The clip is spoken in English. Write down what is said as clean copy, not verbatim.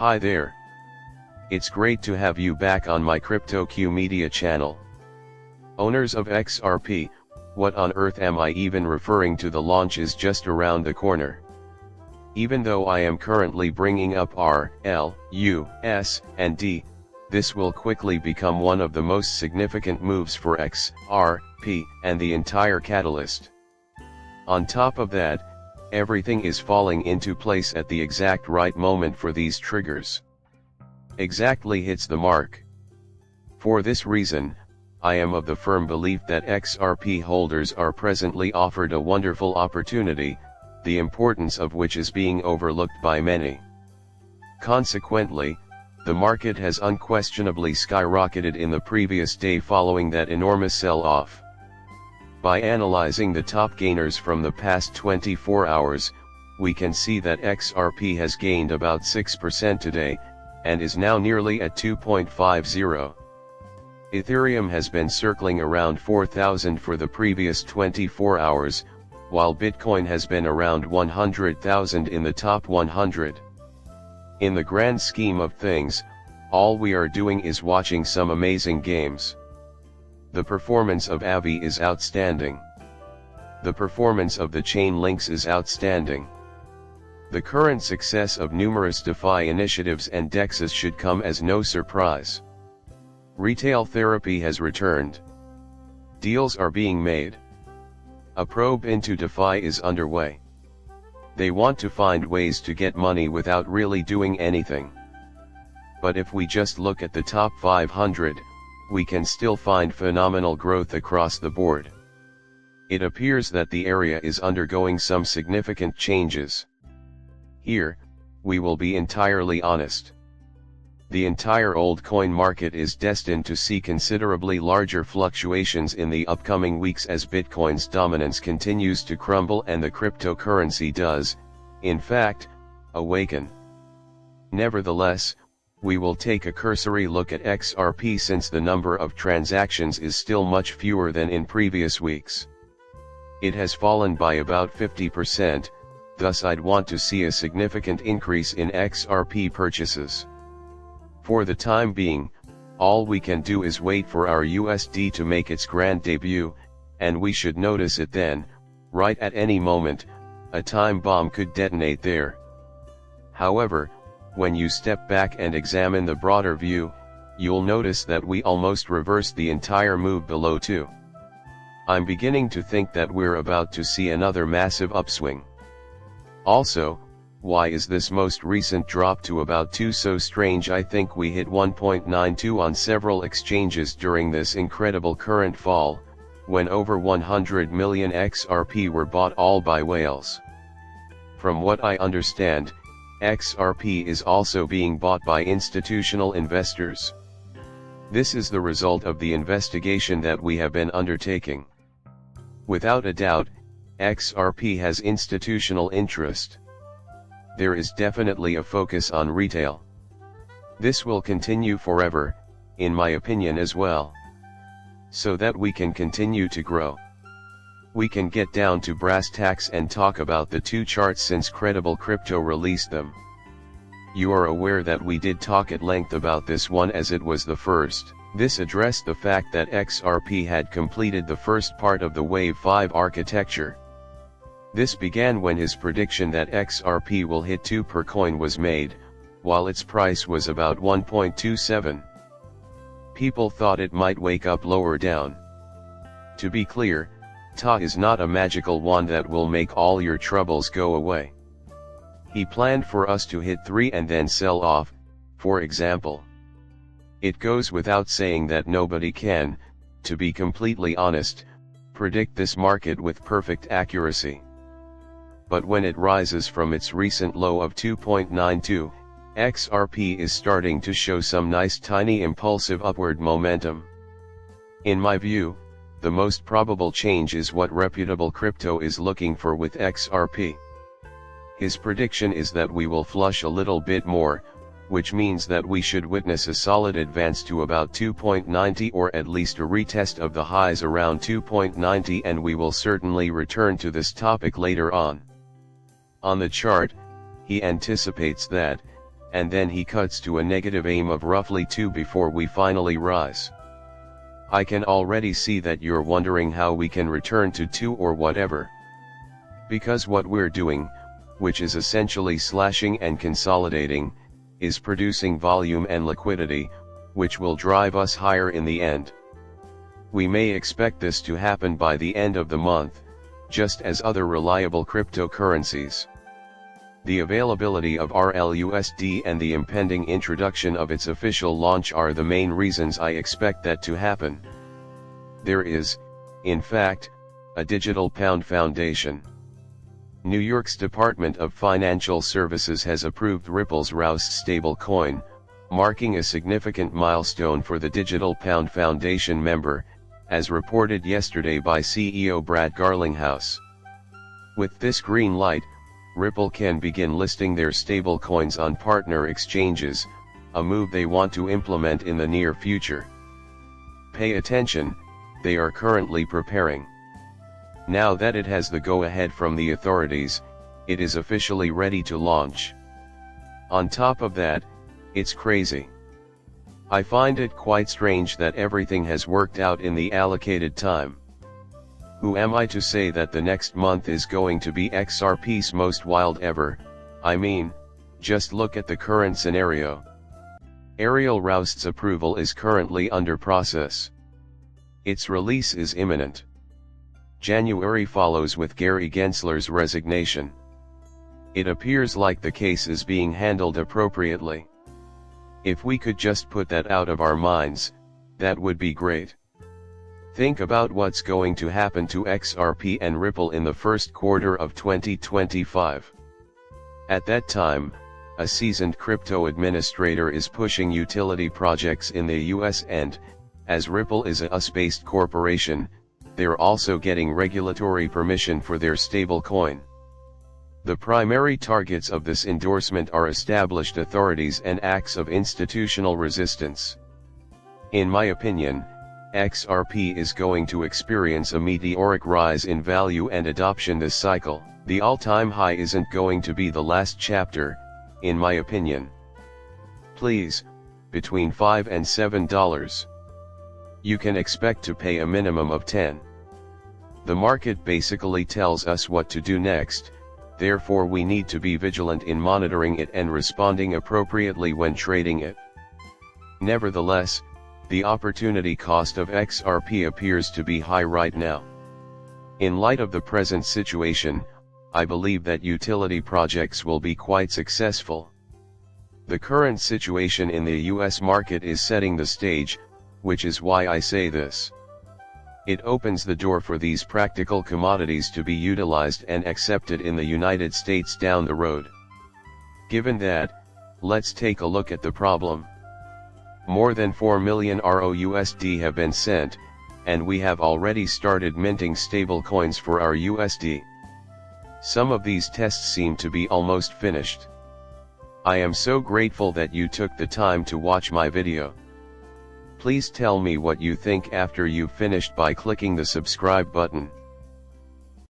Hi there. It's great to have you back on my CryptoQ Media channel. Owners of XRP, what on earth am I even referring to? The launch is just around the corner. Even though I am currently bringing up R, L, U, S, and D, this will quickly become one of the most significant moves for XRP and the entire catalyst. On top of that, everything is falling into place at the exact right moment for these triggers. Exactly hits the mark. For this reason, I am of the firm belief that XRP holders are presently offered a wonderful opportunity, the importance of which is being overlooked by many. Consequently, the market has unquestionably skyrocketed in the previous day following that enormous sell-off. By analyzing the top gainers from the past 24 hours, we can see that XRP has gained about 6% today, and is now nearly at 2.50. Ethereum has been circling around 4,000 for the previous 24 hours, while Bitcoin has been around 100,000 in the top 100. In the grand scheme of things, all we are doing is watching some amazing games. The performance of Avi is outstanding. The performance of the chain links is outstanding. The current success of numerous DeFi initiatives and DEXs should come as no surprise. Retail therapy has returned. Deals are being made. A probe into DeFi is underway. They want to find ways to get money without really doing anything. But if we just look at the top 500, we can still find phenomenal growth across the board. It appears that the area is undergoing some significant changes. Here, we will be entirely honest. The entire old coin market is destined to see considerably larger fluctuations in the upcoming weeks as Bitcoin's dominance continues to crumble and the cryptocurrency does, in fact, awaken. Nevertheless, we will take a cursory look at XRP since the number of transactions is still much fewer than in previous weeks. It has fallen by about 50%, thus I'd want to see a significant increase in XRP purchases. For the time being, all we can do is wait for our USD to make its grand debut, and we should notice it then. Right at any moment, a time bomb could detonate there. However, when you step back and examine the broader view, you'll notice that we almost reversed the entire move below 2. I'm beginning to think that we're about to see another massive upswing. Also, why is this most recent drop to about 2 so strange? I think we hit 1.92 on several exchanges during this incredible current fall, when over 100 million XRP were bought all by whales. From what I understand, XRP is also being bought by institutional investors. This is the result of the investigation that we have been undertaking. Without a doubt, XRP has institutional interest. There is definitely a focus on retail. This will continue forever, in my opinion as well. So that we can continue to grow. We can get down to brass tacks and talk about the 2 charts since Credible Crypto released them. You are aware that we did talk at length about this one as it was the first. This addressed the fact that XRP had completed the first part of the Wave 5 architecture. This began when his prediction that XRP will hit 2 per coin was made, while its price was about 1.27. People thought it might wake up lower down. To be clear, Ta is not a magical wand that will make all your troubles go away. He planned for us to hit 3 and then sell off, for example. It goes without saying that nobody can, to be completely honest, predict this market with perfect accuracy. But when it rises from its recent low of 2.92, XRP is starting to show some nice tiny impulsive upward momentum. In my view, the most probable change is what reputable crypto is looking for with XRP. His prediction is that we will flush a little bit more, which means that we should witness a solid advance to about 2.90 or at least a retest of the highs around 2.90, and we will certainly return to this topic later on. On the chart, he anticipates that, and then he cuts to a negative aim of roughly 2 before we finally rise. I can already see that you're wondering how we can return to 2 or whatever. Because what we're doing, which is essentially slashing and consolidating, is producing volume and liquidity, which will drive us higher in the end. We may expect this to happen by the end of the month, just as other reliable cryptocurrencies. The availability of RLUSD and the impending introduction of its official launch are the main reasons I expect that to happen. There is, in fact, a digital pound foundation. New York's Department of Financial Services has approved Ripple's Roust stablecoin, marking a significant milestone for the Digital Pound Foundation member, as reported yesterday by CEO Brad Garlinghouse. With this green light, Ripple can begin listing their stablecoins on partner exchanges, a move they want to implement in the near future. Pay attention, they are currently preparing. Now that it has the go-ahead from the authorities, it is officially ready to launch. On top of that, it's crazy. I find it quite strange that everything has worked out in the allocated time. Who am I to say that the next month is going to be XRP's most wild ever? I mean, just look at the current scenario. Ariel Roust's approval is currently under process. Its release is imminent. January follows with Gary Gensler's resignation. It appears like the case is being handled appropriately. If we could just put that out of our minds, that would be great. Think about what's going to happen to XRP and Ripple in the first quarter of 2025. At that time, a seasoned crypto administrator is pushing utility projects in the US and, as Ripple is a US-based corporation, they're also getting regulatory permission for their stablecoin. The primary targets of this endorsement are established authorities and acts of institutional resistance. In my opinion, XRP is going to experience a meteoric rise in value and adoption this cycle. The all-time high isn't going to be the last chapter, in my opinion. Please, between $5 and $7. You can expect to pay a minimum of 10. The market basically tells us what to do next, therefore we need to be vigilant in monitoring it and responding appropriately when trading it. Nevertheless, the opportunity cost of XRP appears to be high right now. In light of the present situation, I believe that utility projects will be quite successful. The current situation in the US market is setting the stage, which is why I say this. It opens the door for these practical commodities to be utilized and accepted in the United States down the road. Given that, let's take a look at the problem. More than 4 million ROUSD have been sent, and we have already started minting stablecoins for our USD. Some of these tests seem to be almost finished. I am so grateful that you took the time to watch my video. Please tell me what you think after you've finished by clicking the subscribe button.